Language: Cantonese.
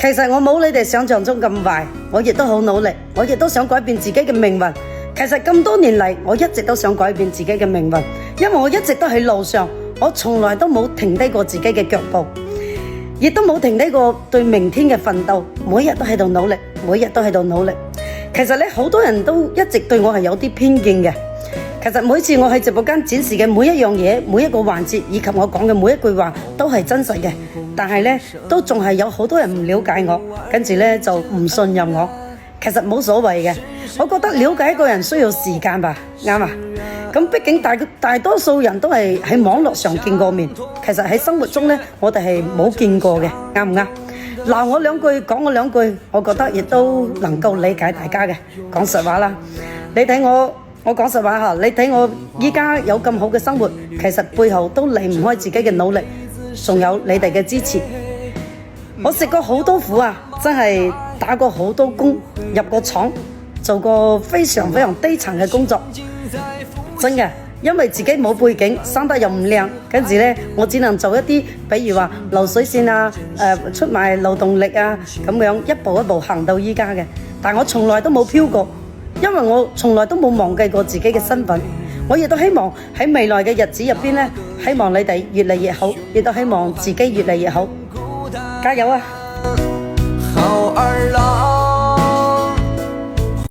其實我冇你哋想象中咁壞，我亦都好努力，我亦都想改變自己嘅命運。其實咁多年嚟，我一直都想改變自己嘅命運，因為我一直都喺路上，我從來都冇停低過自己嘅腳步，亦都冇停低過對明天嘅奮鬥，每日都喺度努力，每日都喺度努力。其實咧，好多人都一直對我係有啲偏見嘅。其實每次我喺直播間展示嘅每一樣嘢，每一個環節，以及我講嘅每一句話都係真實嘅，但係咧都仲係有好多人唔了解我，跟住咧就唔信任我。其實冇所謂嘅，我覺得了解一個人需要時間吧，啱啊。咁畢竟大多數人都係喺網絡上見過面，其實喺生活中咧我哋係冇見過嘅，啱唔啱？鬧我兩句，講我兩句，我覺得亦都能夠理解大家嘅。講實話啦，你睇我講實話嚇，你睇我依家有咁好嘅生活，其實背後都離唔開自己嘅努力，仲有你哋嘅支持。我食過好多苦啊，真係打過好多工，入過廠，做過非常非常低層嘅工作，真嘅。因為自己冇背景，生得又唔靚，跟住呢，我只能做一啲，比如話流水線啊，出賣勞動力啊，咁樣一步一步行到依家嘅。但我從來都冇飄過，因為我從來都冇忘記過自己嘅身份。我亦都希望喺未來嘅日子入邊呢，希望你哋越嚟越好，亦都希望自己越嚟越好，加油啊！好兒郎